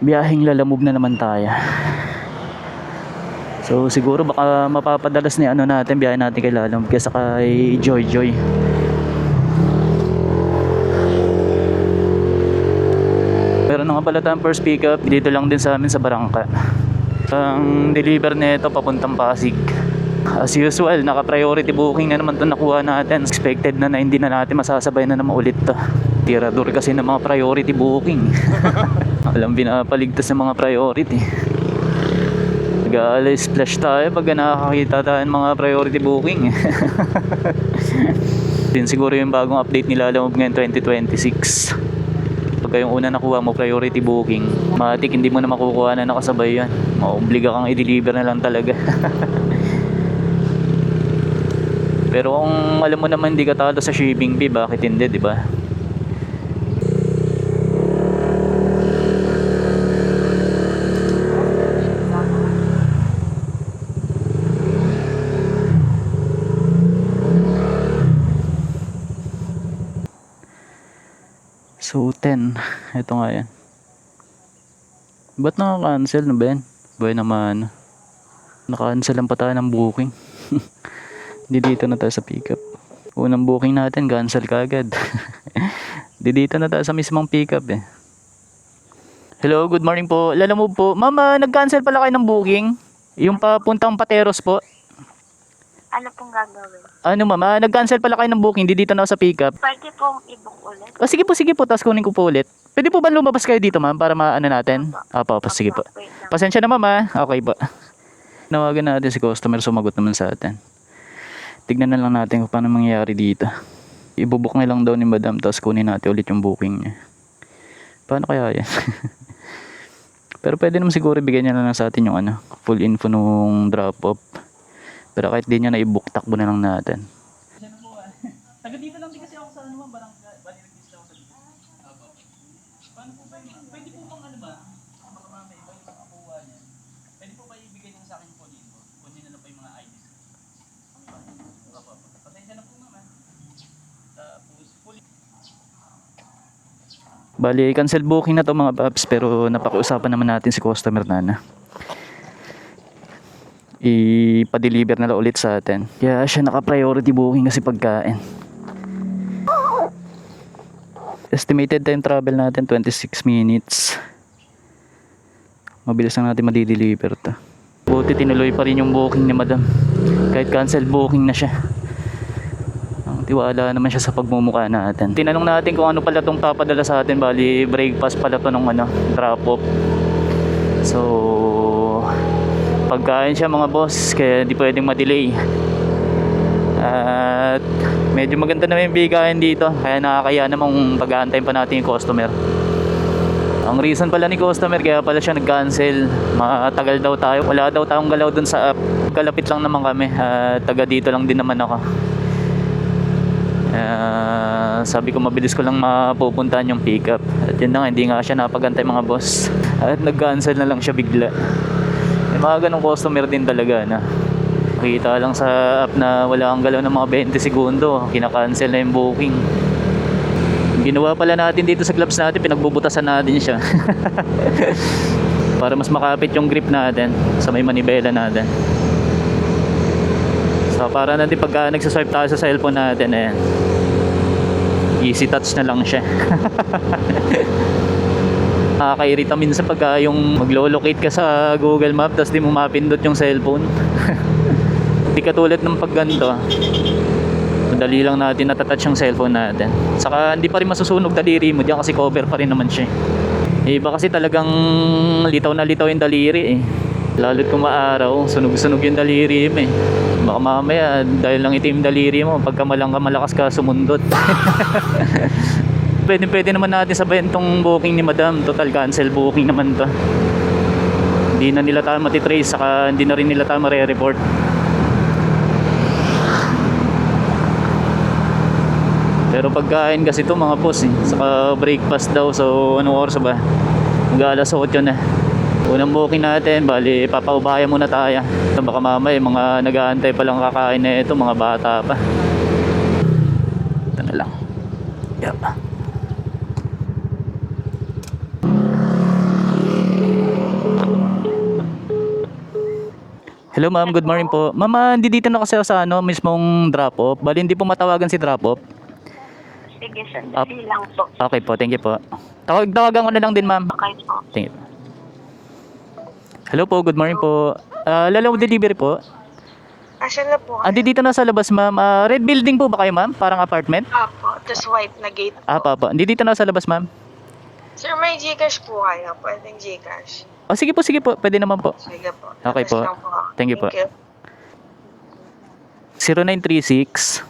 biyaheng lalamove na naman tayo. So siguro baka mapapadalas ni ano natin, biyahe natin kay Lalamove kaysa kay Joy Joy. Pero nung pala tayong first pickup dito lang din sa amin sa Barangka. Ang deliver nito papuntang Pasig. As usual, naka-priority booking na naman ito nakuha natin. Expected na hindi na natin masasabay na naman ulit to. Tirador kasi ng mga priority booking. Alam, pinapaligtas ng mga priority. Nag-aalis splash tayo pag nakakakita tayo ng mga priority booking. Din siguro yung bagong update nila Lalamove ngayon 2026. Pagka yung una nakuha mo priority booking, matik hindi mo na makukuha na nakasabay yan. Maobliga kang i-deliver na lang talaga. Pero kung alam mo naman hindi ka talo sa shipping fee, bakit hindi, di ba? So 10, ito nga yan. Ba't naka-cancel na ba yan? Buhay naman. Naka-cancel lang pa tayo ng booking. Dito na tayo sa pickup. Unang booking natin, cancel kagad. Dito na tayo sa mismong pickup eh. Hello, good morning po. Lalamove po. Mama, nag-cancel pala kayo ng booking? Yung papuntang Pateros po. Ano pong gagawin? Ano mama, nag-cancel pala kayo ng booking. Dito na ako sa pickup. Pwede pong i-book ulit? Sige po. Tapos kunin ko po ulit. Pwede po ba lumabas kayo dito ma'am para maano natin? Opo, sige po. Wait lang. Pasensya na mama. Okay po. Nawagan natin si customer, sumagot naman sa atin. Tignan na lang natin kung paano mangyayari dito. Ibubook na lang daw ni madam, tapos kunin natin ulit yung booking niya. Paano kaya yan? Pero pwede naman siguro bigyan niya na lang sa atin yung full info nung drop off. Pero kahit di niya na i-book, takbo na lang natin. Taga dito lang din kasi ako sa Barangka. Bali nag-list ako sa dito. Paano po ba yun? Pwede po bang ba? Baka mamaya iba yung makakuha niya. Pwede po ba ibigay niyo sa akin full info? Kunin na lang po yung mga IDs. Pasensya na po naman. Tapos full. Bali, cancel booking na to mga paps, pero napakiusapan naman natin si customer na ipa-deliver na lang ulit sa atin. Kaya siya naka-priority booking kasi pagkain. Estimated time travel natin 26 minutes. Mabilis lang natin madideliver to. Buti tinuloy pa rin yung booking ni madam. Kahit cancel booking na siya. Ang tiwala naman siya sa pagmumukha natin. Tinanong natin kung ano pala tong papadala sa atin. Bali breakfast pala to nung drop off. So pagkain siya mga boss, kaya hindi pwedeng ma-delay. At medyo maganda na yung bigayan dito, kaya nakakaya namang pag-aantayin pa natin yung customer. Ang reason pala ni customer kaya pala siya nag-cancel, matagal daw tayo, wala daw tayong galaw dun sa app. Kalapit lang naman kami, taga dito lang din naman ako. Sabi ko mabilis ko lang mapupuntahan yung pickup. At yun na nga, hindi nga siya napag-antay mga boss. At nag-cancel na lang siya bigla. May mga ganong customer din talaga na kita lang sa app na wala kang galaw ng mga 20 segundo, kinakancel na yung booking. Ginawa pala natin dito sa gloves natin, pinagbubutasan natin siya. Para mas makapit yung grip natin sa may manibela natin. So para natin pagka nagsaswipe tayo sa cellphone natin, ayan, easy touch na lang siya. Nakakairita minsan pagka yung maglo-locate ka sa Google Map tapos di mo mapindot yung cellphone. Hindi katulad ng pag ganito, madali lang natin natatouch yung cellphone natin. Saka hindi pa rin masusunog daliri mo diyan kasi cover pa rin naman siya. Iba kasi talagang litaw na litaw yung daliri eh. Lalo't kung maaraw, sunog-sunog yung daliri mo eh. Baka mamaya dahil lang itim daliri mo, pagka malakas ka sumundot. Pwede naman natin sabayan tong booking ni madam. Total cancel booking naman to. Hindi na nila tayo matitrace, saka hindi na rin nila tayo mare-report. Pero pagkain kasi to mga boss eh, saka breakfast daw. So anong oras ba? Mag-alas 8 na. Unang booking natin, bali papaubaya muna tayo. Baka mamaya mga nag-aantay pa lang kakain na ito, mga bata pa. Ito na lang. Yep. Hello ma'am, good morning po. Ma'am, hindi dito na kasi ako sa mismong drop-off. Bali, hindi po matawagan si drop-off. Sige, sandali lang po. Okay po, thank you po. Tawagan ko na lang din ma'am. Okay po. Thank you. Hello po, good morning po. Lalaw delivery po. Asan na po? Andi dito na sa labas ma'am. Red building po ba kayo ma'am? Parang apartment? Apo, tapos white na gate po. Pa. Hindi dito na sa labas ma'am. Sir, may Gcash po kayo. Pwedeng Gcash. Sige po. Pwede naman po. Sige po. Okay po. Tapos lang ako. Thank you po. you. 0936.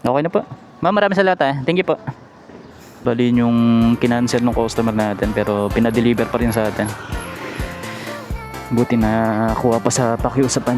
Okay na po. Ma'am, maraming salamat. Thank you po. Bali yung kinancel ng customer natin pero pinadeliver pa rin sa atin. Buti na kuha pa sa pakiusapan.